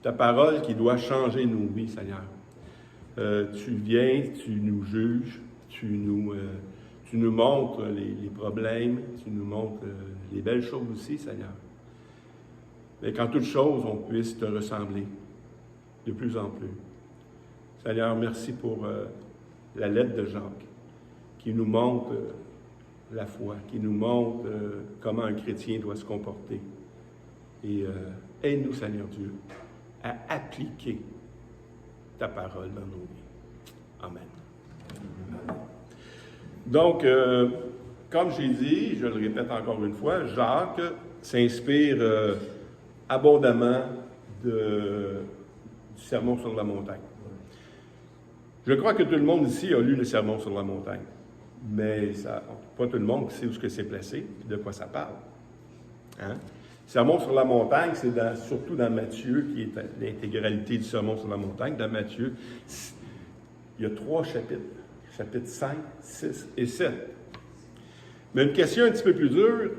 Ta parole qui doit changer nos vies, Seigneur. Tu viens, tu nous juges, tu nous montres les problèmes, tu nous montres les belles choses aussi, Seigneur. Mais qu'en toute chose, on puisse te ressembler de plus en plus. Seigneur, merci pour la lettre de Jacques, qui nous montre la foi, qui nous montre comment un chrétien doit se comporter. Et aide-nous, Seigneur Dieu, à appliquer ta parole dans nos vies. Amen. Donc, comme j'ai dit, je le répète encore une fois, Jacques s'inspire abondamment du Sermon sur la montagne. Je crois que tout le monde ici a lu le Sermon sur la montagne, mais pas tout le monde sait où c'est placé et de quoi ça parle. Hein? Le Sermon sur la montagne, c'est surtout dans Matthieu, qui est l'intégralité du Sermon sur la montagne. Dans Matthieu, il y a 3 chapitres, chapitres 5, 6 et 7. Mais une question un petit peu plus dure,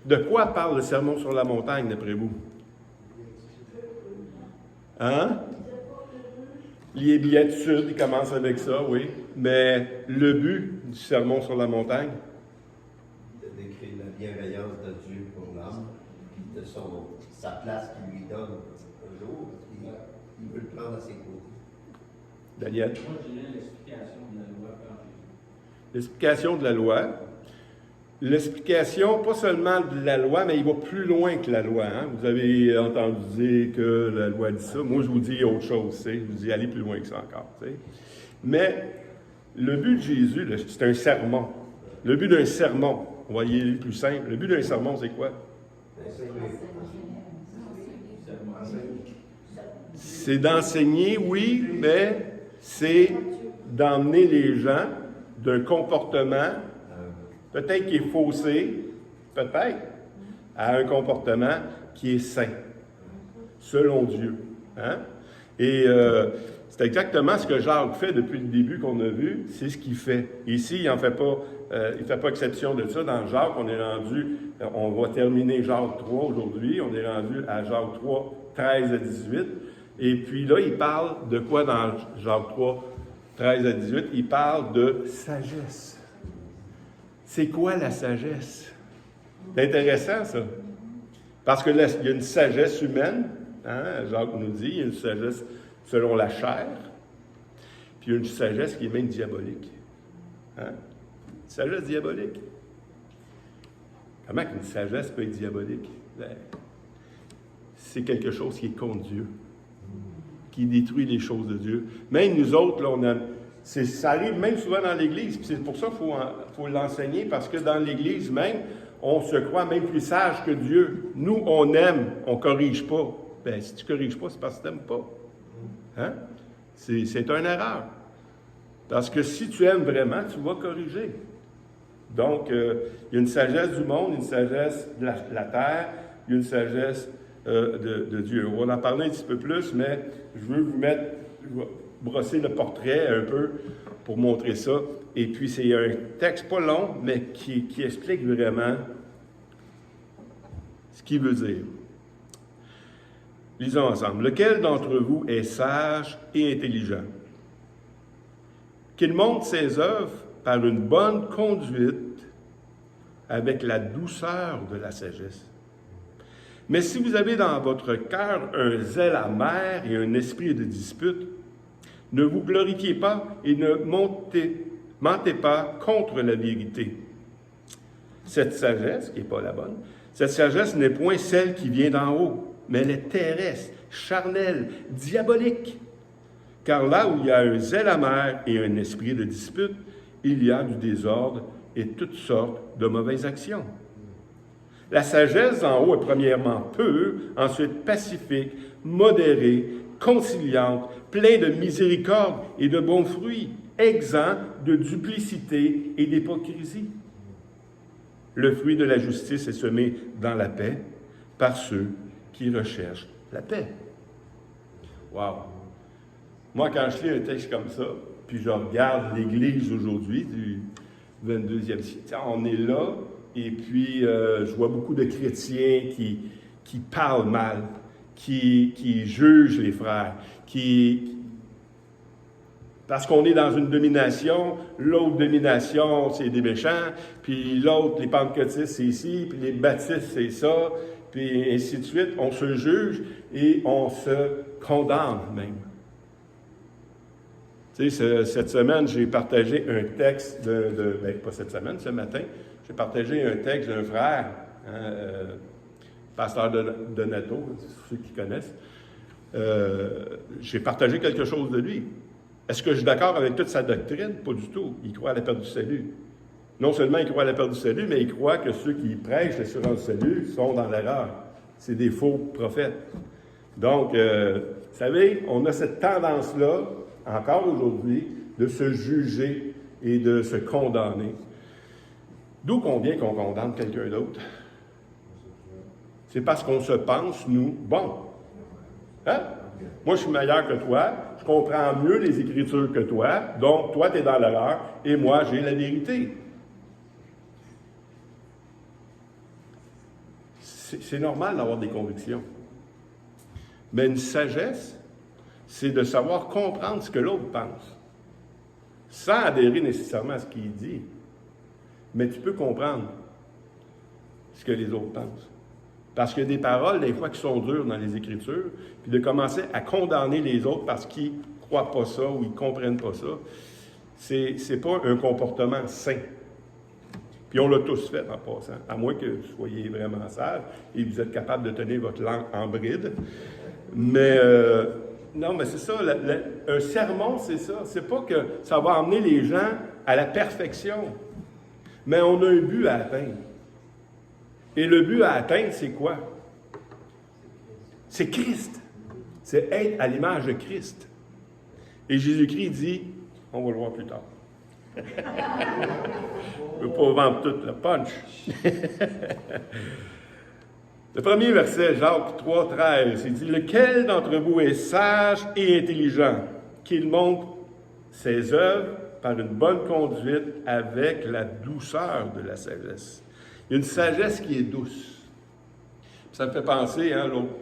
de quoi parle le Sermon sur la montagne, d'après vous? Hein? Les béatitudes, il commence avec ça, oui. Mais le but du Sermon sur la montagne? De décrire la bienveillance de Dieu pour l'homme, de sa place qu'il lui donne un jour, il veut le prendre à ses côtés. Daniel? Moi, je dirais l'explication de la loi par Jésus. L'explication de la loi. L'explication, pas seulement de la loi, mais il va plus loin que la loi. Hein? Vous avez entendu dire que la loi dit ça. Moi, je vous dis autre chose. Je vous dis aller plus loin que ça encore. T'sais. Mais le but de Jésus, c'est un sermon. Le but d'un sermon, on va y aller plus simple. Le but d'un sermon, c'est quoi? C'est d'enseigner, oui, mais c'est d'emmener les gens d'un comportement peut-être qui est faussé, peut-être, à un comportement qui est sain, selon Dieu. Hein? Et c'est exactement ce que Jacques fait depuis le début qu'on a vu, c'est ce qu'il fait. Ici, il ne fait pas exception de ça. Dans Jacques, on va terminer Jacques 3 aujourd'hui, on est rendu à Jacques 3, 13 à 18. Et puis là, il parle de quoi dans Jacques 3, 13 à 18? Il parle de sagesse. C'est quoi la sagesse? C'est intéressant, ça. Parce que là, il y a une sagesse humaine, hein? Jacques nous dit, il y a une sagesse selon la chair, puis il y a une sagesse qui est même diabolique. Hein? Une sagesse diabolique. Comment une sagesse peut être diabolique? C'est quelque chose qui est contre Dieu, qui détruit les choses de Dieu. Même nous autres, là, ça arrive même souvent dans l'Église, puis c'est pour ça qu'il faut l'enseigner, parce que dans l'Église même, on se croit même plus sage que Dieu. Nous, on aime, on ne corrige pas. Bien, si tu ne corriges pas, c'est parce que tu n'aimes pas. Hein? C'est une erreur. Parce que si tu aimes vraiment, tu vas corriger. Donc, il y a une sagesse du monde, une sagesse de la terre, il y a une sagesse de Dieu. On va en parler un petit peu plus, mais je veux brosser le portrait un peu pour montrer ça. Et puis, c'est un texte pas long, mais qui explique vraiment ce qu'il veut dire. Lisons ensemble. Lequel d'entre vous est sage et intelligent? Qu'il montre ses œuvres par une bonne conduite avec la douceur de la sagesse. Mais si vous avez dans votre cœur un zèle amer et un esprit de dispute, ne vous glorifiez pas et ne mentez pas contre la vérité. Cette sagesse, qui n'est pas la bonne, cette sagesse n'est point celle qui vient d'en haut, mais elle est terrestre, charnelle, diabolique. Car là où il y a un zèle amer et un esprit de dispute, il y a du désordre et toutes sortes de mauvaises actions. La sagesse en haut est premièrement pure, ensuite pacifique, modérée, conciliante, plein de miséricorde et de bons fruits, exempt de duplicité et d'hypocrisie. Le fruit de la justice est semé dans la paix par ceux qui recherchent la paix. Wow! Moi, quand je lis un texte comme ça, puis je regarde l'Église aujourd'hui du 22e siècle, on est là, et puis je vois beaucoup de chrétiens qui parlent mal, qui juge les frères, parce qu'on est dans une domination, l'autre domination, c'est des méchants, puis l'autre, les pentecôtistes, c'est ici, puis les baptistes, c'est ça, puis ainsi de suite. On se juge et on se condamne même. Tu sais, cette semaine, j'ai partagé un texte pas cette semaine, ce matin, j'ai partagé un texte d'un frère, pasteur Donato, ceux qui connaissent. J'ai partagé quelque chose de lui. Est-ce que je suis d'accord avec toute sa doctrine? Pas du tout. Il croit à la perte du salut. Non seulement il croit à la perte du salut, mais il croit que ceux qui prêchent l'assurance du salut sont dans l'erreur. C'est des faux prophètes. Donc, vous savez, on a cette tendance-là, encore aujourd'hui, de se juger et de se condamner. D'où convient qu'on condamne quelqu'un d'autre? C'est parce qu'on se pense, nous, bon. Hein? Moi, je suis meilleur que toi, je comprends mieux les Écritures que toi, donc toi, tu es dans l'erreur, et moi, j'ai la vérité. C'est normal d'avoir des convictions. Mais une sagesse, c'est de savoir comprendre ce que l'autre pense, sans adhérer nécessairement à ce qu'il dit. Mais tu peux comprendre ce que les autres pensent. Parce qu'il y a des paroles, des fois, qui sont dures dans les Écritures, puis de commencer à condamner les autres parce qu'ils ne croient pas ça ou ils ne comprennent pas ça, c'est pas un comportement sain. Puis on l'a tous fait en passant, à moins que vous soyez vraiment sage et vous êtes capable de tenir votre langue en bride. Mais non, mais c'est ça, un sermon, c'est ça. C'est pas que ça va emmener les gens à la perfection, mais on a un but à atteindre. Et le but à atteindre, c'est quoi? C'est Christ. C'est être à l'image de Christ. Et Jésus-Christ dit, on va le voir plus tard. Je ne veux pas vendre tout le punch. Le premier verset, Jacques 3, 13, il dit, « Lequel d'entre vous est sage et intelligent, qu'il montre ses œuvres par une bonne conduite avec la douceur de la sagesse. » Il y a une sagesse qui est douce. Ça me fait penser,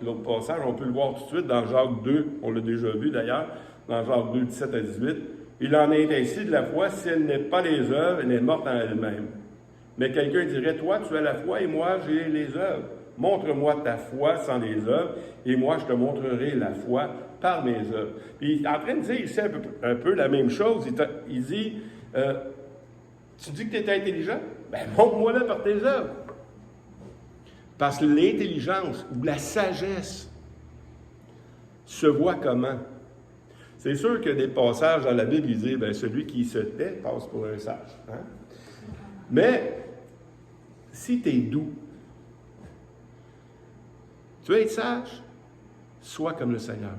l'autre passage, on peut le voir tout de suite dans Jacques 2, on l'a déjà vu d'ailleurs, dans Jacques 2, 17 à 18. Il en est ainsi de la foi, si elle n'est pas les œuvres, elle est morte en elle-même. Mais quelqu'un dirait, toi, tu as la foi et moi, j'ai les œuvres. Montre-moi ta foi sans les œuvres, et moi, je te montrerai la foi par mes œuvres. Puis il est en train de dire ici un peu la même chose. Il dit, tu dis que tu es intelligent? Ben, montre-moi-le par tes œuvres. Parce que l'intelligence ou la sagesse se voit comment? C'est sûr que des passages dans la Bible, ils disent, ben, celui qui se tait passe pour un sage. Hein? Mais, si tu es doux, tu veux être sage? Sois comme le Seigneur.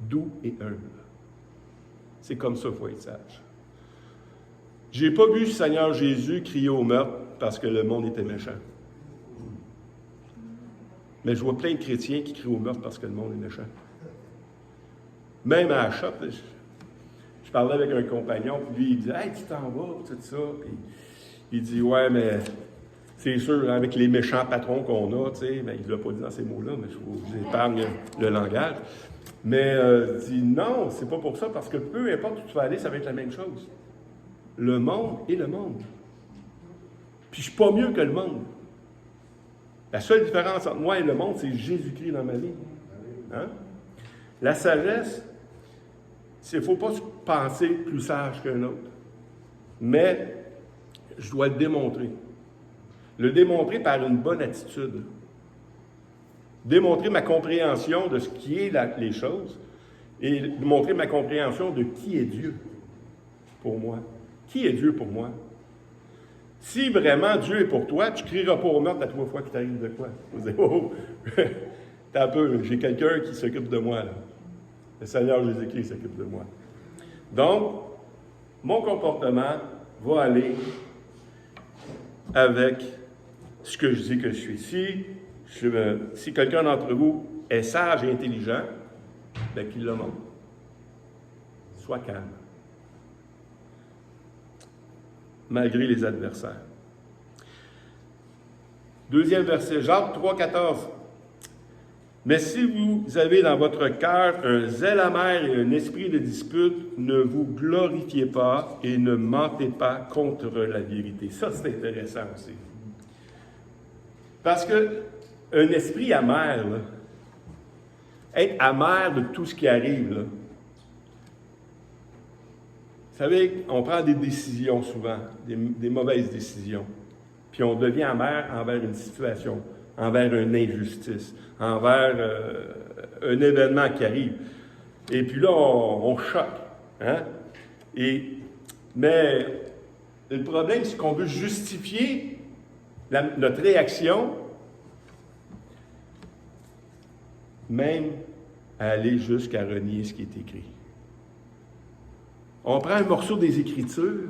Doux et humble. C'est comme ça qu'il faut être sage. J'ai pas vu le Seigneur Jésus crier au meurtre parce que le monde était méchant. Mais je vois plein de chrétiens qui crient au meurtre parce que le monde est méchant. Même à la shop, je parlais avec un compagnon, puis lui, il dit « Hey, tu t'en vas, tout ça. » Puis il dit « Ouais, mais c'est sûr, avec les méchants patrons qu'on a, tu sais, ben, il ne l'a pas dit dans ces mots-là, mais je vous épargne le langage. Mais il dit « Non, c'est pas pour ça, parce que peu importe où tu vas aller, ça va être la même chose. Le monde est le monde. Puis je ne suis pas mieux que le monde. La seule différence entre moi et le monde, c'est Jésus-Christ dans ma vie. Hein? La sagesse, il ne faut pas se penser plus sage qu'un autre. Mais je dois le démontrer. Le démontrer par une bonne attitude. Démontrer ma compréhension de ce qui est les choses et démontrer ma compréhension de qui est Dieu pour moi. Qui est Dieu pour moi? Si vraiment Dieu est pour toi, tu ne crieras pas au meurtre à 3 fois qu'il t'arrive de quoi. Vous dites, oh, t'as un peu, j'ai quelqu'un qui s'occupe de moi, là. Le Seigneur Jésus-Christ s'occupe de moi. Donc, mon comportement va aller avec ce que je dis que je suis. Si quelqu'un d'entre vous est sage et intelligent, bien qu'il le montre. Sois calme. Malgré les adversaires. Deuxième verset, Jacques 3, 14. Mais si vous avez dans votre cœur un zèle amer et un esprit de dispute, ne vous glorifiez pas et ne mentez pas contre la vérité. Ça, c'est intéressant aussi. Parce que un esprit amer, là, être amer de tout ce qui arrive, là, vous savez, on prend des décisions souvent, des mauvaises décisions, puis on devient amer envers une situation, envers une injustice, envers un événement qui arrive. Et puis là, on choque. Hein? Mais le problème, c'est qu'on veut justifier notre réaction, même à aller jusqu'à renier ce qui est écrit. On prend un morceau des Écritures,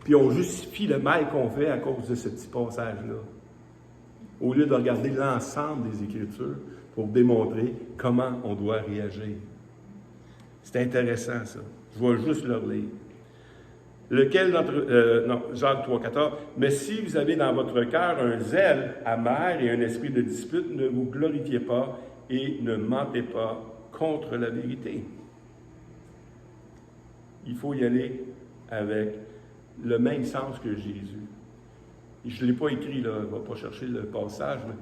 puis on justifie le mal qu'on fait à cause de ce petit passage-là, au lieu de regarder l'ensemble des Écritures pour démontrer comment on doit réagir. C'est intéressant, ça. Je vais juste le relire. Jacques 3,14. « Mais si vous avez dans votre cœur un zèle amer et un esprit de dispute, ne vous glorifiez pas et ne mentez pas contre la vérité. » Il faut y aller avec le même sens que Jésus. Je ne l'ai pas écrit, là, je ne vais pas chercher le passage, mais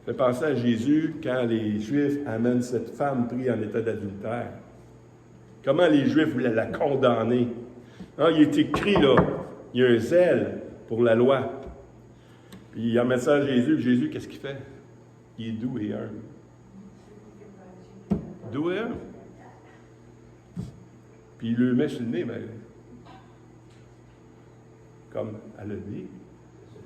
je fais penser à Jésus quand les Juifs amènent cette femme prise en état d'adultère. Comment les Juifs voulaient la condamner. Ah, il est écrit, là, il y a un zèle pour la loi. Puis il amène ça à Jésus. Jésus, qu'est-ce qu'il fait? Il est doux et humble. Doux et humble. Puis il le met sur le nez, mais comme elle a dit,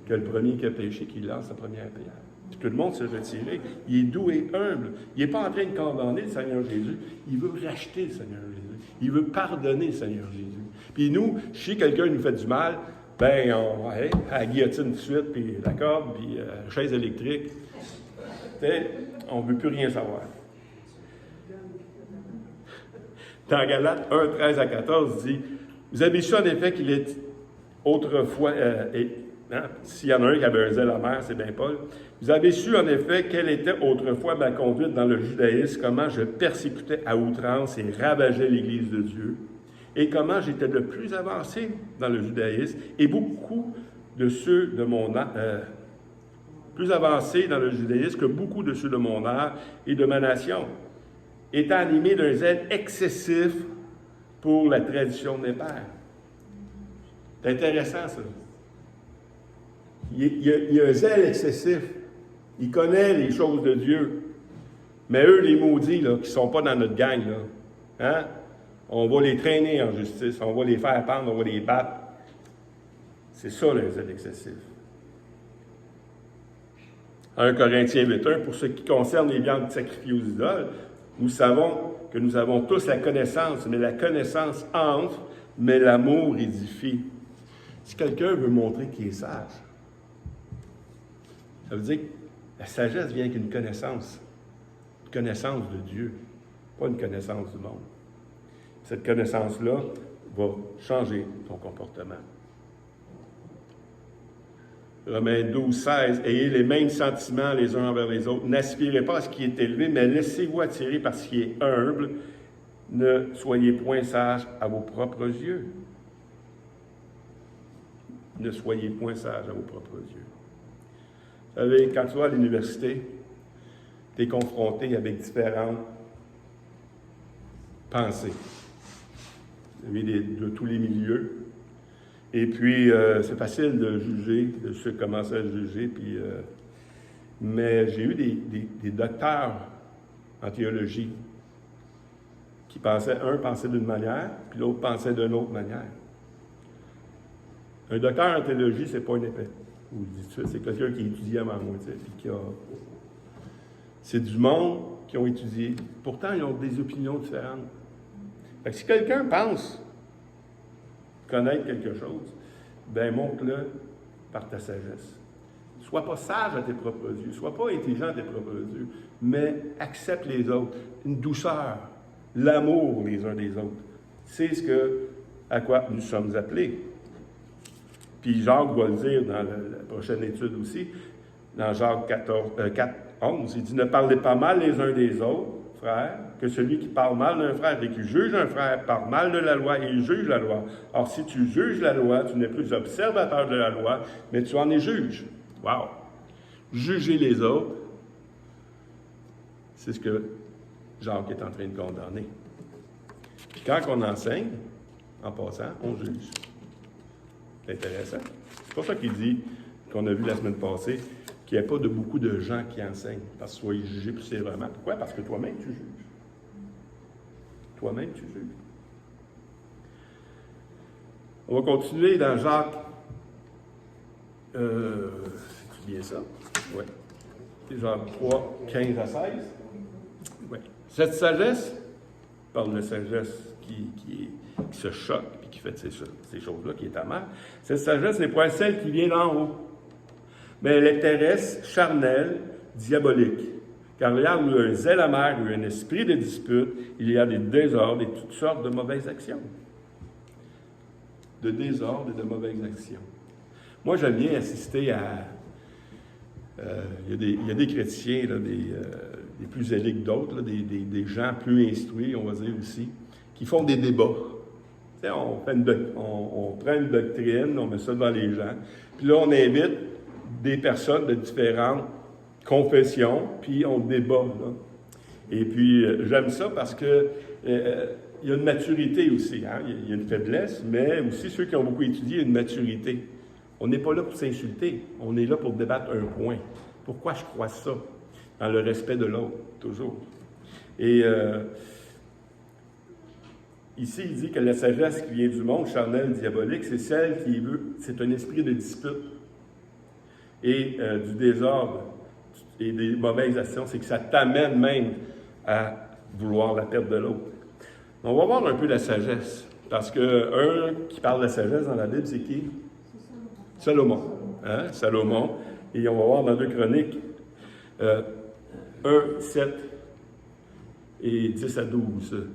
que le premier qui a péché, qui lance sa première pierre. Puis tout le monde s'est retiré. Il est doux et humble. Il n'est pas en train de condamner le Seigneur Jésus. Il veut racheter le Seigneur Jésus. Il veut pardonner le Seigneur Jésus. Puis nous, si quelqu'un nous fait du mal, ben on à la guillotine tout de suite, puis la corde, puis chaise électrique. On ne veut plus rien savoir. Dans Galates 1, 13 à 14, dit « Vous avez su en effet qu'il est autrefois... s'il y en a un qui avait un zèle amer, c'est bien Paul. « Vous avez su en effet quelle était autrefois ma conduite dans le judaïsme, comment je persécutais à outrance et ravageais l'Église de Dieu, et comment j'étais le plus avancé dans le judaïsme, et beaucoup de ceux de mon âge... plus avancé dans le judaïsme que beaucoup de ceux de mon âge et de ma nation, étant animé d'un zèle excessif pour la tradition des pères. » C'est intéressant, ça. Il y a un zèle excessif. Il connaît les choses de Dieu. Mais eux, les maudits, là, qui ne sont pas dans notre gang, là, hein? On va les traîner en justice, on va les faire pendre, on va les battre. C'est ça, le zèle excessif. 1 Corinthiens 8.1, pour ce qui concerne les viandes sacrifiées aux idoles, nous savons que nous avons tous la connaissance, mais la connaissance entre, mais l'amour édifie. Si quelqu'un veut montrer qu'il est sage, ça veut dire que la sagesse vient avec une connaissance de Dieu, pas une connaissance du monde. Cette connaissance-là va changer ton comportement. Romains 12, 16, « Ayez les mêmes sentiments les uns envers les autres. N'aspirez pas à ce qui est élevé, mais laissez-vous attirer par ce qui est humble. Ne soyez point sages à vos propres yeux. » Ne soyez point sages à vos propres yeux. Vous savez, quand tu vas à l'université, tu es confronté avec différentes pensées. Vous avez de tous les milieux. Et puis, c'est facile de juger, de commencer à juger. Puis, mais j'ai eu des docteurs en théologie qui pensaient, un pensait d'une manière, puis l'autre pensait d'une autre manière. Un docteur en théologie, c'est pas un épais. C'est quelqu'un qui étudie avant moi, puis qui a... C'est du monde qui ont étudié. Pourtant, ils ont des opinions différentes. Fait que si quelqu'un pense connaître quelque chose, ben montre-le par ta sagesse. Sois pas sage à tes propres yeux, sois pas intelligent à tes propres yeux, mais accepte les autres, une douceur, l'amour les uns des autres. C'est à quoi nous sommes appelés. Puis Jacques va le dire dans la prochaine étude aussi, dans Jacques 4, 11, il dit « Ne parlez pas mal les uns des autres, frères, que celui qui parle mal d'un frère et qui juge un frère parle mal de la loi et il juge la loi. Or, si tu juges la loi, tu n'es plus observateur de la loi, mais tu en es juge. » Wow! Juger les autres, c'est ce que Jacques est en train de condamner. Puis quand on enseigne, en passant, on juge. C'est intéressant. C'est pour ça qu'il dit, qu'on a vu la semaine passée, qu'il n'y a pas de beaucoup de gens qui enseignent, parce que soyez jugés plus sévèrement. Pourquoi? Parce que toi-même, tu juges. Toi-même, tu juges. On va continuer dans Jacques. C'est bien ça? Oui. Jacques 3, 15 à 16. Oui. Cette sagesse, parle de sagesse qui se choque et qui fait ces choses-là, qui est amère. Cette sagesse n'est point celle qui vient d'en haut, mais elle est terrestre, charnelle, diabolique. Car là où il y a un zèle amer, où il y a un esprit de dispute, il y a des désordres et toutes sortes de mauvaises actions. De désordres et de mauvaises actions. Moi, j'aime bien assister à... il y a des chrétiens, là, des plus zélés que d'autres, là, des gens plus instruits, on va dire aussi, qui font des débats. Tu sais, on prend une doctrine, on met ça devant les gens, puis là, on invite des personnes de différentes confessions, puis on débat. Là. Et puis, j'aime ça parce que il y a une maturité aussi. Hein? Il y a une faiblesse, mais aussi ceux qui ont beaucoup étudié, il y a une maturité. On n'est pas là pour s'insulter, on est là pour débattre un point. Pourquoi je crois ça? Dans le respect de l'autre, toujours. Et ici, il dit que la sagesse qui vient du monde, charnelle, diabolique, c'est celle qui veut, c'est un esprit de dispute et du désordre et des mauvaises actions, c'est que ça t'amène même à vouloir la perte de l'autre. On va voir un peu la sagesse, parce que un qui parle de la sagesse dans la Bible, c'est qui? Salomon. Hein? Salomon. Et on va voir dans 2 Chroniques 1, 7 et 10 à 12.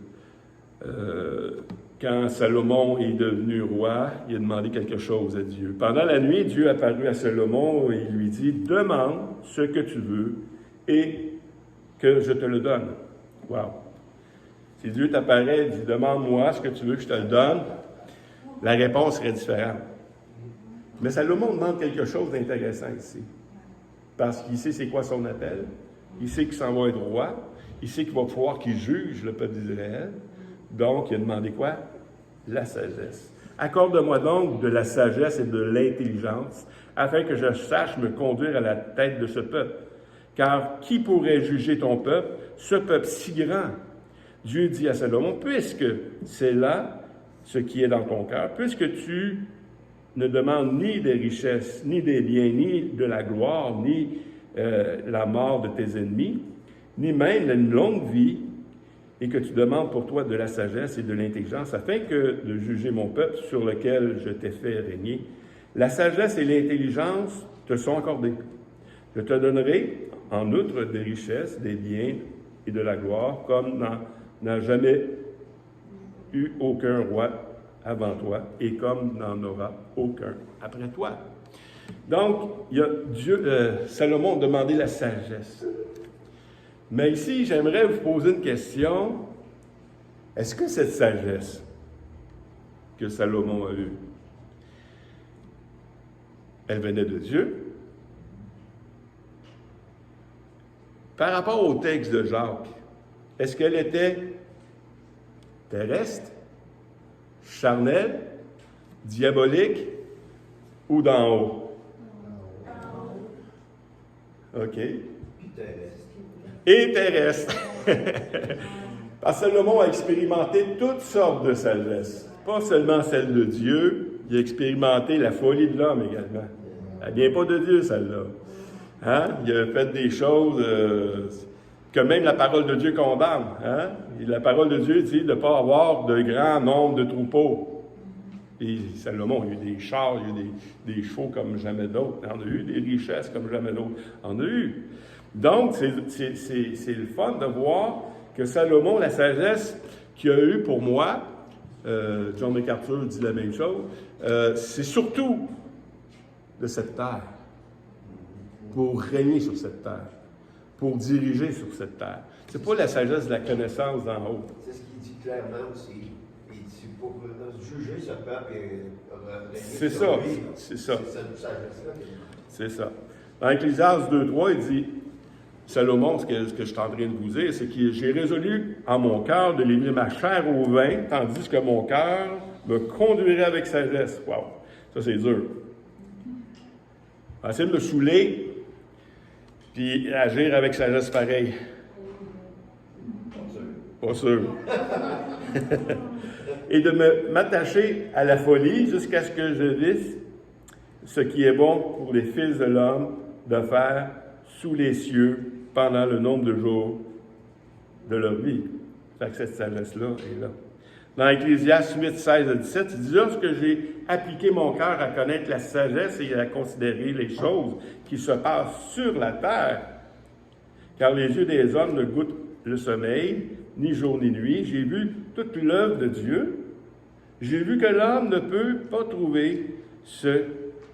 Quand Salomon est devenu roi, il a demandé quelque chose à Dieu. Pendant la nuit, Dieu apparut à Salomon et il lui dit « Demande ce que tu veux et que je te le donne. » Wow! Si Dieu t'apparaît et dit « Demande-moi ce que tu veux que je te le donne », la réponse serait différente. Mais Salomon demande quelque chose d'intéressant ici. Parce qu'il sait c'est quoi son appel. Il sait qu'il s'en va être roi. Il sait qu'il va pouvoir qu'il juge le peuple d'Israël. Donc, il a demandé quoi? La sagesse. Accorde-moi donc de la sagesse et de l'intelligence, afin que je sache me conduire à la tête de ce peuple. Car qui pourrait juger ton peuple, ce peuple si grand? Dieu dit à Salomon, puisque c'est là ce qui est dans ton cœur, puisque tu ne demandes ni des richesses, ni des biens, ni de la gloire, ni la mort de tes ennemis, ni même une longue vie, et que tu demandes pour toi de la sagesse et de l'intelligence, afin que de juger mon peuple sur lequel je t'ai fait régner. La sagesse et l'intelligence te sont accordées. Je te donnerai, en outre, des richesses, des biens et de la gloire, comme n'a jamais eu aucun roi avant toi, et comme n'en aura aucun après toi. Donc, Salomon a demandé la sagesse. Mais ici, j'aimerais vous poser une question. Est-ce que cette sagesse que Salomon a eue, elle venait de Dieu? Par rapport au texte de Jacques, est-ce qu'elle était terrestre, charnelle, diabolique ou d'en haut? OK. Et terrestre. Parce que Salomon a expérimenté toutes sortes de sagesse. Pas seulement celle de Dieu, il a expérimenté la folie de l'homme également. Elle ne vient pas de Dieu, celle-là. Hein? Il a fait des choses que même la parole de Dieu condamne. Hein? Et la parole de Dieu dit de ne pas avoir de grand nombre de troupeaux. Et Salomon, il y a eu des chars, il y a eu des chevaux comme jamais d'autres. Il en a eu des richesses comme jamais d'autres. Il en a eu. Donc, c'est le fun de voir que Salomon, la sagesse qu'il a eue pour moi, John MacArthur dit la même chose, c'est surtout de cette terre, pour régner sur cette terre. pour diriger sur cette terre. C'est pas la sagesse de la connaissance d'en haut. C'est ce qu'il dit clairement aussi. Il dit pour juger ce peuple et régner C'est sur ça, lui. c'est ça. C'est cette sagesse-là. C'est ça. Dans Ecclésiaste 2.3, il dit, Salomon, ce que je suis en train de vous dire, c'est que j'ai résolu en mon cœur de livrer ma chair au vin, tandis que mon cœur me conduirait avec sagesse. Wow! Ça, c'est dur. Essayer de me saouler, puis agir avec sagesse pareil. Pas sûr. Et de m'attacher à la folie jusqu'à ce que je visse ce qui est bon pour les fils de l'homme de faire sous les cieux pendant le nombre de jours de leur vie. Fait que cette sagesse-là est là. Dans Ecclésiaste 8, 16 à 17, il dit « Lorsque j'ai appliqué mon cœur à connaître la sagesse et à considérer les choses qui se passent sur la terre, car les yeux des hommes ne goûtent le sommeil, ni jour ni nuit, j'ai vu toute l'œuvre de Dieu. J'ai vu que l'homme ne peut pas trouver ce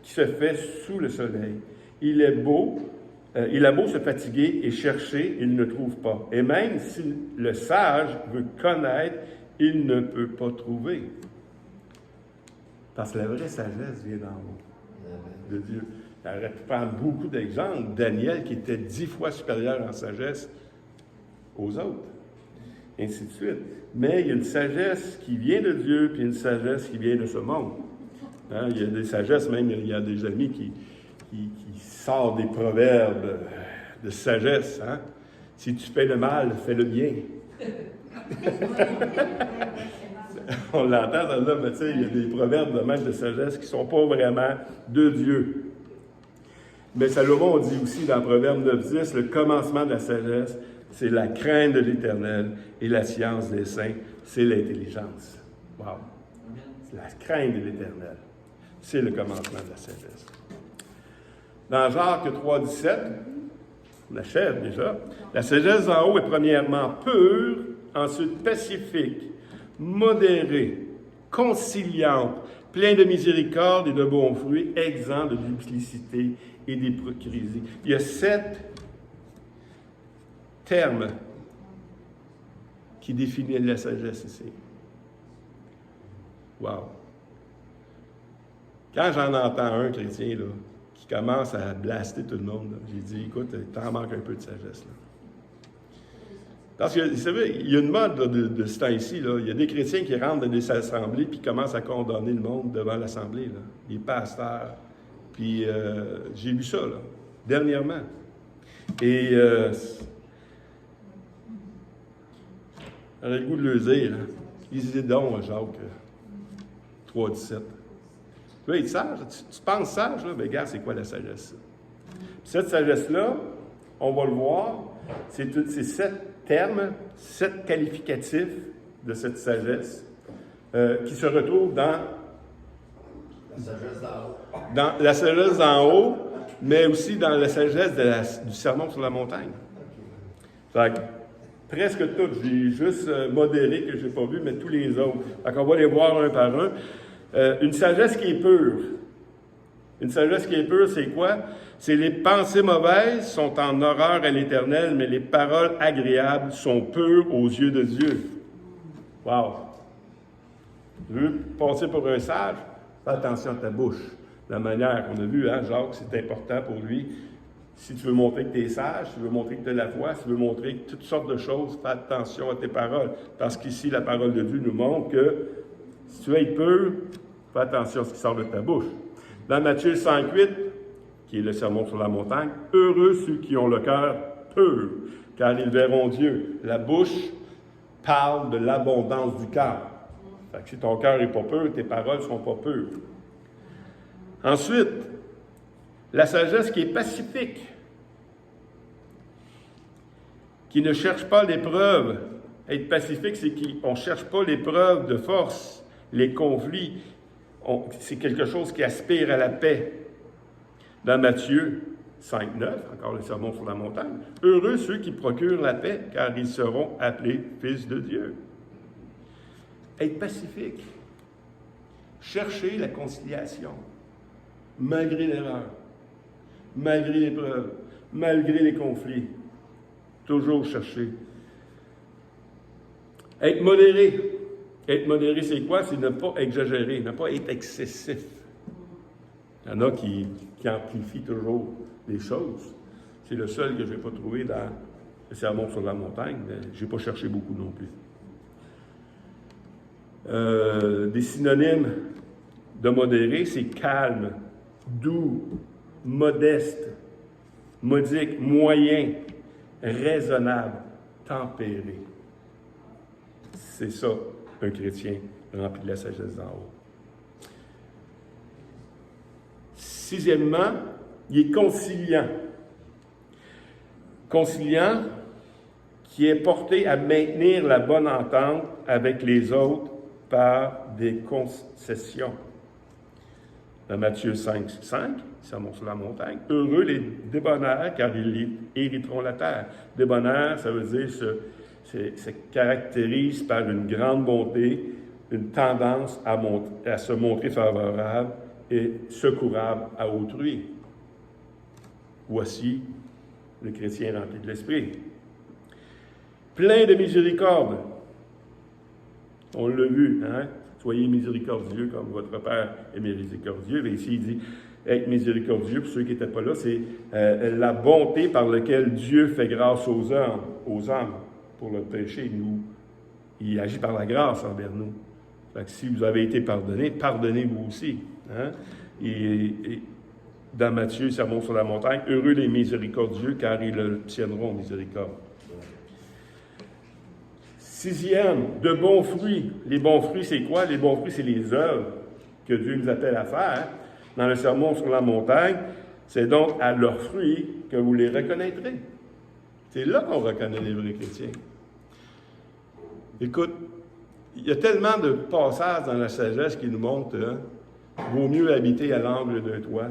qui se fait sous le soleil. Il a beau se fatiguer et chercher, il ne trouve pas. Et même si le sage veut connaître, il ne peut pas trouver. Parce que la vraie sagesse vient d'en haut, de Dieu. On aurait pu prendre beaucoup d'exemples. Daniel, qui était 10 fois supérieur en sagesse aux autres. Ainsi de suite. Mais il y a une sagesse qui vient de Dieu, puis une sagesse qui vient de ce monde. Hein? Il y a des sagesses, même il y a des amis qui sortent des proverbes de sagesse. Hein? Si tu fais le mal, fais le bien. On l'entend dans là, mais tu sais, il y a des proverbes de même de sagesse qui ne sont pas vraiment de Dieu. Mais Salomon dit aussi dans Proverbe 9.10, le commencement de la sagesse, c'est la crainte de l'Éternel, et la science des saints, c'est l'intelligence. Wow! C'est la crainte de l'Éternel. C'est le commencement de la sagesse. Dans Jacques 3.17, on achève déjà, la sagesse en haut est premièrement pure, ensuite pacifique, modérée, conciliante, pleine de miséricorde et de bons fruits, exempt de duplicité et d'hypocrisie. Il y a 7 termes qui définissent la sagesse ici. Wow! Quand j'en entends un chrétien là, qui commence à blaster tout le monde, là, j'ai dit, écoute, t'en manques un peu de sagesse. Là. Parce que, vous savez, il y a une mode là, de ce temps-ci. Là. Il y a des chrétiens qui rentrent dans des assemblées puis commencent à condamner le monde devant l'assemblée. Là. Les pasteurs. Puis j'ai vu ça, là, dernièrement. Et j'aurais le goût de le dire. Hein. Lisez donc, Jacques 3.17. Tu veux être sage? Tu penses sage, là? Bien, regarde, c'est quoi la sagesse? Puis cette sagesse-là, on va le voir, c'est 7 termes, 7 qualificatifs de cette sagesse qui se retrouvent dans La sagesse d'en haut. dans la sagesse d'en haut, mais aussi dans la sagesse du sermon sur la montagne. Fait que, presque toutes. J'ai juste modéré que je n'ai pas vu, mais tous les autres. Fait qu'on va les voir un par un. Une sagesse qui est pure. Une sagesse qui est pure, c'est quoi? C'est les pensées mauvaises sont en horreur à l'Éternel, mais les paroles agréables sont pures aux yeux de Dieu. Wow! Tu veux passer pour un sage? Fais attention à ta bouche. La manière qu'on a vu, hein, Jacques, c'est important pour lui. Si tu veux montrer que tu es sage, si tu veux montrer que tu as la foi, si tu veux montrer toutes sortes de choses, fais attention à tes paroles. Parce qu'ici, la parole de Dieu nous montre que si tu veux être pur, fais attention à ce qui sort de ta bouche. Dans Matthieu 5.8, qui est le sermon sur la montagne, « Heureux ceux qui ont le cœur pur, car ils verront Dieu. » La bouche parle de l'abondance du cœur. Fait que si ton cœur n'est pas pur, tes paroles ne seront pas pures. Ensuite, la sagesse qui est pacifique, qui ne cherche pas l'épreuve. Être pacifique, c'est qu'on ne cherche pas l'épreuve de force, les conflits. C'est quelque chose qui aspire à la paix. Dans Matthieu 5.9, encore le sermon sur la montagne, « Heureux ceux qui procurent la paix, car ils seront appelés fils de Dieu. » Être pacifique. Chercher la conciliation, malgré l'erreur, malgré l'épreuve, malgré les conflits. Toujours chercher. Être modéré. Être modéré, c'est quoi? C'est ne pas exagérer, ne pas être excessif. Il y en a qui amplifient toujours les choses. C'est le seul que je n'ai pas trouvé dans le Sermon sur la montagne, mais je n'ai pas cherché beaucoup non plus. Des synonymes de modéré, c'est calme, doux, modeste, modique, moyen, raisonnable, tempéré. C'est ça, un chrétien rempli de la sagesse d'en haut. Sixièmement, il est conciliant. Conciliant qui est porté à maintenir la bonne entente avec les autres par des concessions. Dans Matthieu 5, Sermon sur la montagne, « Heureux les débonnaires, car ils hériteront la terre. » Débonnaire, ça veut dire se caractérise par une grande bonté, une tendance à se montrer favorable et secourable à autrui. Voici le chrétien rempli de l'esprit. Plein de miséricorde. On l'a vu, hein? Soyez miséricordieux comme votre Père est miséricordieux. Et ici, il dit être miséricordieux, pour ceux qui n'étaient pas là, c'est la bonté par laquelle Dieu fait grâce aux hommes pour le péché. Il agit par la grâce envers nous. Fait que si vous avez été pardonné, pardonnez-vous aussi. Hein? Et dans Matthieu, Sermon sur la montagne, « Heureux les miséricordieux, car ils obtiendront miséricorde. » Sixième, de bons fruits. Les bons fruits, c'est quoi? Les bons fruits, c'est les œuvres que Dieu nous appelle à faire. Dans le Sermon sur la montagne, c'est donc à leurs fruits que vous les reconnaîtrez. C'est là qu'on reconnaît les vrais chrétiens. Écoute, il y a tellement de passages dans la sagesse qui nous montrent vaut mieux habiter à l'angle d'un toit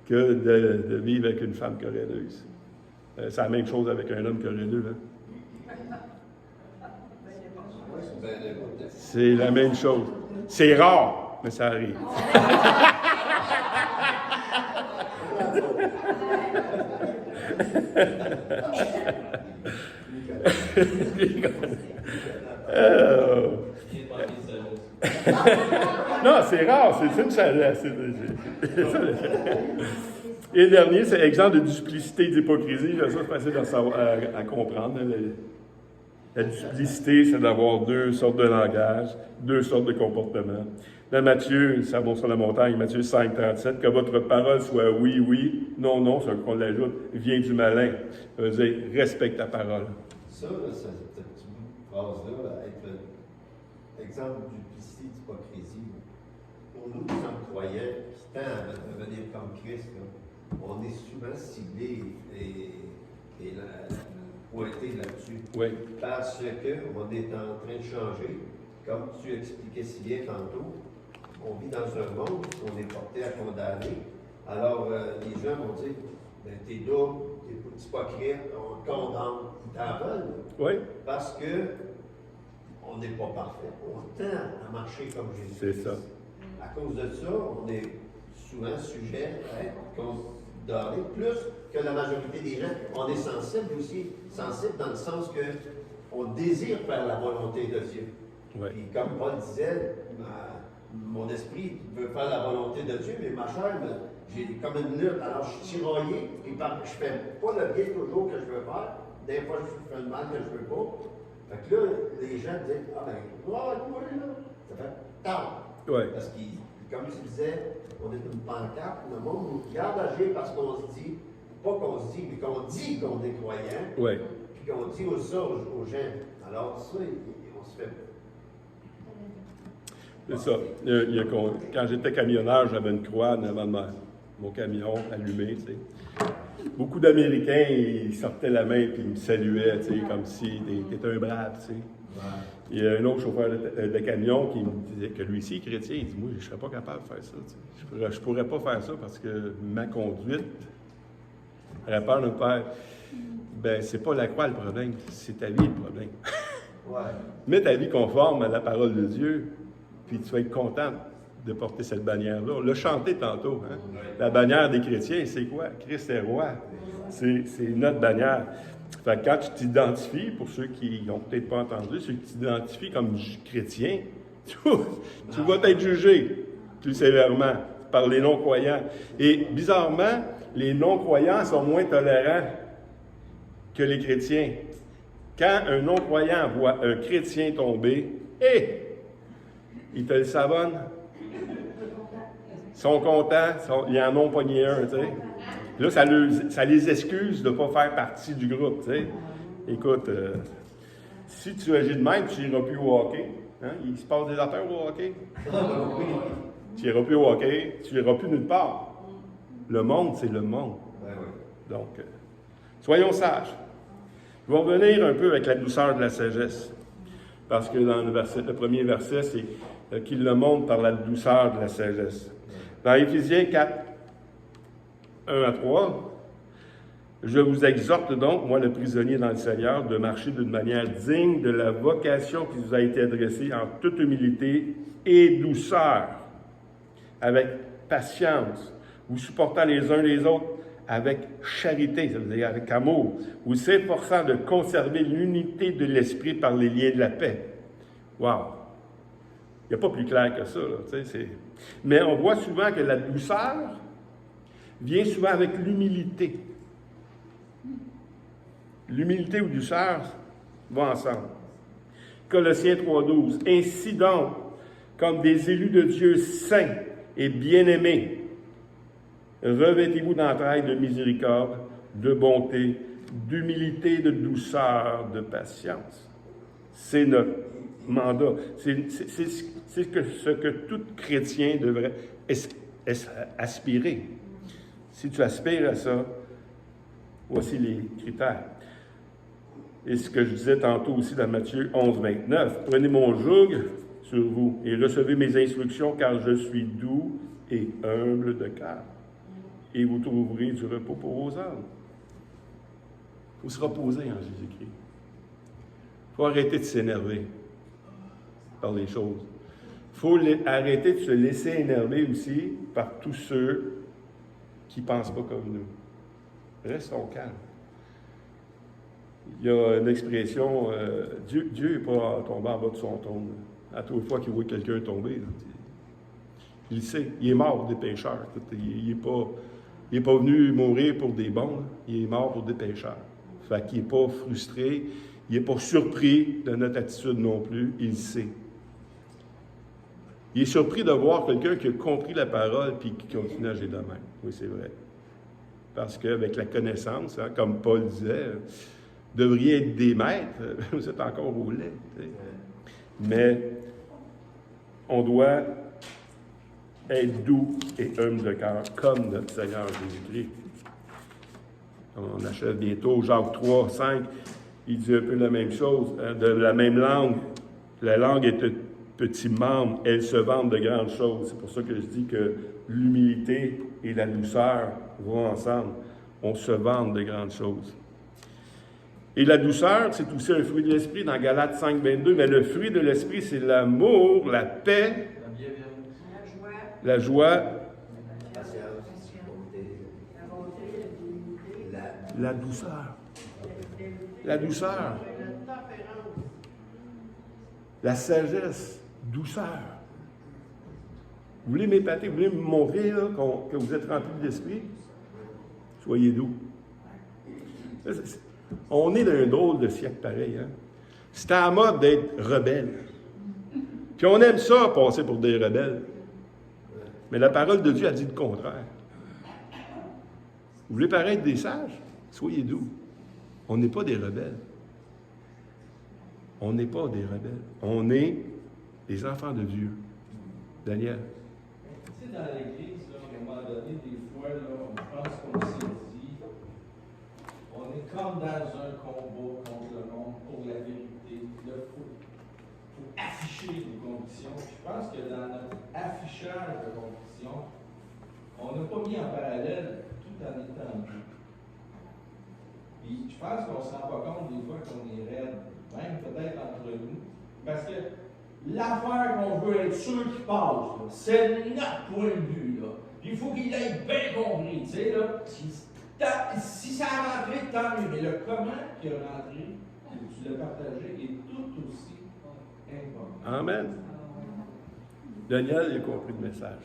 que de vivre avec une femme querelleuse. C'est la même chose avec un homme querelleux. Hein? C'est la même chose. C'est rare, mais ça arrive. Non, c'est rare, c'est une sagesse. Et le dernier, c'est exemple de duplicité et d'hypocrisie. Ça, c'est facile à comprendre. La duplicité, c'est d'avoir deux sortes de langage, deux sortes de comportements. Dans Matthieu, Sermon sur la montagne, Matthieu 5, 37, que votre parole soit oui, oui, non, non, c'est qu'on l'ajoute, vient du malin. Ça veut dire, respecte ta parole. Ça, cette petite phrase-là, être exemple de duplicité, d'hypocrisie, pour nous qui sommes croyants, qui tendent à devenir comme Christ, là, on est souvent ciblés et pointé là-dessus. Oui. Parce qu'on est en train de changer. Comme tu expliquais si bien tantôt, on vit dans un monde où on est porté à condamner. Alors, les gens vont dire, ben, t'es double, t'es hypocrite, on te condamne, ils t'en veulent. Oui. Parce que on n'est pas parfait. On tend à marcher comme Jésus. C'est ça. À cause de ça, on est souvent sujet à être condamné, plus que la majorité des gens. On est sensible aussi, sensible dans le sens que on désire faire la volonté de Dieu. Ouais. Puis comme Paul disait, mon esprit veut faire la volonté de Dieu, mais ma chair, j'ai comme une lutte. Alors je suis tiraillé, et je ne fais pas le bien toujours que je veux faire. Des fois, je fais le mal que je ne veux pas. Fait que là, les gens disent, ah ben, toi là, ça fait tard. Ouais. Parce que, comme tu disais, on est une pancarte, le monde nous regarde agir parce qu'on se dit, pas qu'on se dit, mais qu'on dit qu'on est croyant, Ouais. puis qu'on dit ça aux gens. Alors ça, on se fait. C'est ça. Quand j'étais camionneur, j'avais une croix en avant de mon camion allumé, tu sais. Beaucoup d'Américains, ils sortaient la main et ils me saluaient, tu sais, comme si t'étais un brave, tu sais. Ouais. Il y a un autre chauffeur de camion qui me disait que lui aussi est chrétien. Il dit, moi, je ne serais pas capable de faire ça. Tu sais. Je pourrais pas faire ça parce que ma conduite aurait peur de me faire. Ben, c'est pas la croix le problème, c'est ta vie le problème. Ouais. Mets ta vie conforme à la parole de Dieu, puis tu vas être content de porter cette bannière-là. On l'a chanté tantôt. Hein? La bannière des chrétiens, c'est quoi? Christ est roi. C'est notre bannière. Fait que quand tu t'identifies, pour ceux qui n'ont peut-être pas entendu, ceux qui t'identifient comme chrétien, tu vas être jugé plus sévèrement par les non-croyants. Et bizarrement, les non-croyants sont moins tolérants que les chrétiens. Quand un non-croyant voit un chrétien tomber, il te le savonne. Ils sont contents, ils en ont pogné un, tu sais. Là, ça les excuse de ne pas faire partie du groupe, tu sais. Écoute, si tu agis de même, tu n'iras plus au hockey. Hein? Il se passe des affaires au hockey. Tu n'iras plus au hockey, tu n'iras plus nulle part. Le monde, c'est le monde. Donc, soyons sages. Je vais revenir un peu avec la douceur de la sagesse. Parce que dans le premier verset, c'est qu'il le montre par la douceur de la sagesse. Dans Éphésiens 4, 1 à 3, je vous exhorte donc, moi le prisonnier dans le Seigneur, de marcher d'une manière digne de la vocation qui vous a été adressée en toute humilité et douceur, avec patience, vous supportant les uns les autres avec charité, ça veut dire avec amour, vous s'efforçant de conserver l'unité de l'esprit par les liens de la paix. Wow! Il n'y a pas plus clair que ça, là, mais on voit souvent que la douceur vient souvent avec l'humilité. L'humilité ou douceur vont ensemble. Colossiens 3,12. Ainsi donc, comme des élus de Dieu saints et bien-aimés, revêtez-vous d'entrailles de miséricorde, de bonté, d'humilité, de douceur, de patience. C'est notre mandat. C'est ce que tout chrétien devrait aspirer. Si tu aspires à ça, voici les critères. Et ce que je disais tantôt aussi dans Matthieu 11, 29, « Prenez mon joug sur vous et recevez mes instructions, car je suis doux et humble de cœur. Et vous trouverez du repos pour vos âmes. » Il faut se reposer en Jésus-Christ. Il faut arrêter de s'énerver par les choses. Il faut arrêter de se laisser énerver aussi par tous ceux qui ne pensent pas comme nous. Restons calmes. Il y a une expression, Dieu n'est pas tombé en bas de son trône. À toute fois qu'il voit quelqu'un tomber, là, il sait, il est mort des pécheurs. Il n'est pas venu mourir pour des bons, là. Il est mort pour des pécheurs. Fait qu'il n'est pas frustré, il n'est pas surpris de notre attitude non plus, il sait. Il est surpris de voir quelqu'un qui a compris la parole et qui continue à agir de même. Oui, c'est vrai. Parce qu'avec la connaissance, hein, comme Paul disait, devriez être des maîtres, vous êtes encore au lait. T'sais. Mais on doit être doux et humble de cœur, comme notre Seigneur Jésus-Christ. On achève bientôt, Jacques 3, 5, il dit un peu la même chose, hein, de la même langue. La langue est un petit membre, elle se vante de grandes choses. C'est pour ça que je dis que l'humilité et la douceur vont ensemble. On se vante de grandes choses. Et la douceur, c'est aussi un fruit de l'esprit dans Galates 5, 22, mais le fruit de l'esprit, c'est l'amour, la paix, la joie, la douceur. La douceur. La sagesse, douceur. Vous voulez m'épater, vous voulez me montrer là, que vous êtes rempli de l'esprit? Soyez doux. On est dans un drôle de siècle pareil. Hein? C'est à la mode d'être rebelle. Puis on aime ça, passer pour des rebelles. Mais la parole de Dieu a dit le contraire. Vous voulez paraître des sages? Soyez doux. On n'est pas des rebelles. On n'est pas des rebelles. On est des enfants de Dieu. Daniel. Tu sais, dans l'Église, là, à un moment donné, des fois, là, on pense qu'on s'est dit, on est comme dans un combat contre le monde pour la vérité. Il faut afficher nos convictions. Je pense que dans notre affichage de convictions, on n'a pas mis en parallèle tout en étant Dieu. Puis je pense qu'on ne se rend pas compte des fois qu'on est raide, même peut-être entre nous. Parce que l'affaire qu'on veut être sûr qu'il passe, là, c'est notre point de vue. Là. Puis il faut qu'il ait bien compris. Tu sais, là, si ça a rentré, tant mieux. Mais le comment qui a rentré, tu l'as partagé, est tout aussi important. Amen. Daniel, il a compris le message.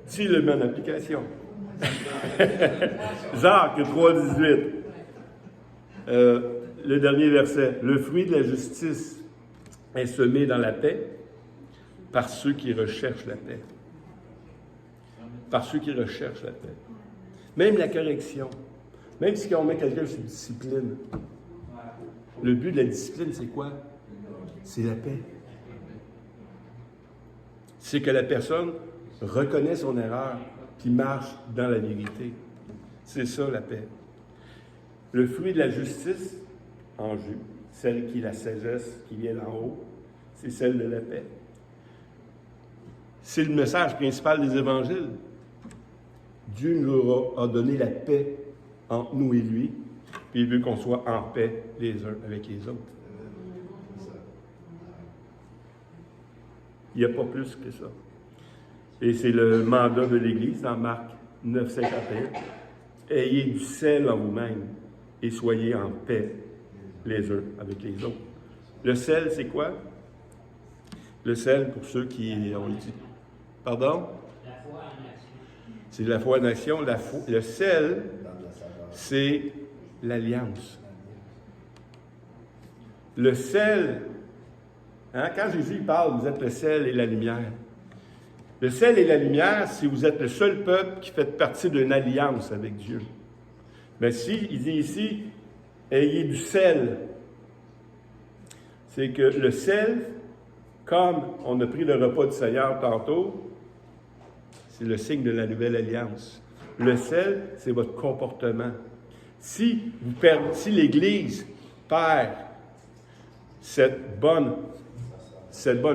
Tu le mets en application. Jacques 3,18. Le dernier verset. Le fruit de la justice est semé dans la paix par ceux qui recherchent la paix. Par ceux qui recherchent la paix. Même la correction. Même si on met quelqu'un sous discipline. Le but de la discipline, c'est quoi? C'est la paix. C'est que la personne reconnaît son erreur puis marche dans la vérité. C'est ça, la paix. Le fruit de la justice, en jus, celle qui est la sagesse qui vient d'en haut, c'est celle de la paix. C'est le message principal des évangiles. Dieu nous a donné la paix entre nous et lui, puis il veut qu'on soit en paix les uns avec les autres. Il n'y a pas plus que ça. Et c'est le mandat de l'Église dans Marc 9,51. Ayez du sel en vous-même et soyez en paix les uns avec les autres. Le sel, c'est quoi? Le sel, pour ceux qui ont dit. Pardon? La foi en action. C'est la foi en action. Le sel, c'est l'alliance. Le sel, hein, quand Jésus parle, vous êtes le sel et la lumière. Le sel et la lumière, si vous êtes le seul peuple qui fait partie d'une alliance avec Dieu. Mais si, il dit ici, ayez du sel. C'est que le sel, comme on a pris le repas du Seigneur tantôt, c'est le signe de la nouvelle alliance. Le sel, c'est votre comportement. Si l'Église perd cette bonne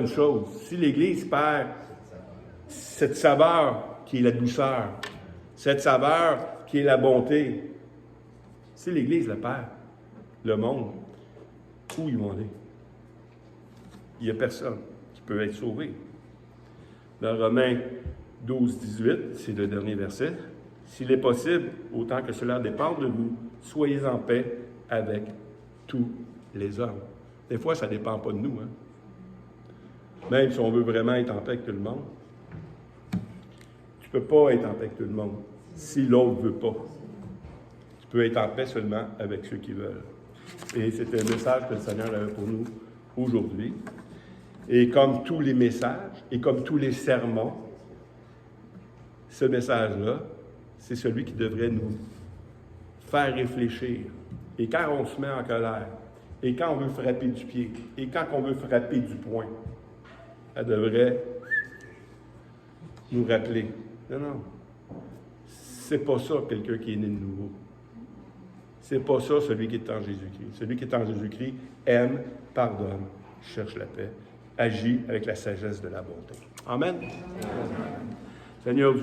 chose, si l'Église perd cette saveur qui est la douceur, cette saveur qui est la bonté, si l'Église le perd, le monde, où ils vont aller? Il n'y a personne qui peut être sauvé. Dans Romains 12, 18, c'est le dernier verset. S'il est possible, autant que cela dépende de vous, soyez en paix avec tous les hommes. Des fois, ça ne dépend pas de nous. Hein? Même si on veut vraiment être en paix avec tout le monde, tu ne peux pas être en paix avec tout le monde si l'autre ne veut pas. Tu peux être en paix seulement avec ceux qui veulent. Et c'est un message que le Seigneur avait pour nous aujourd'hui. Et comme tous les messages, et comme tous les sermons, ce message-là, c'est celui qui devrait nous faire réfléchir. Et quand on se met en colère, et quand on veut frapper du pied, et quand on veut frapper du poing, elle devrait nous rappeler. Non, c'est pas ça quelqu'un qui est né de nouveau. C'est pas ça celui qui est en Jésus-Christ. Celui qui est en Jésus-Christ aime, pardonne, cherche la paix, agit avec la sagesse de la bonté. Amen. Seigneur,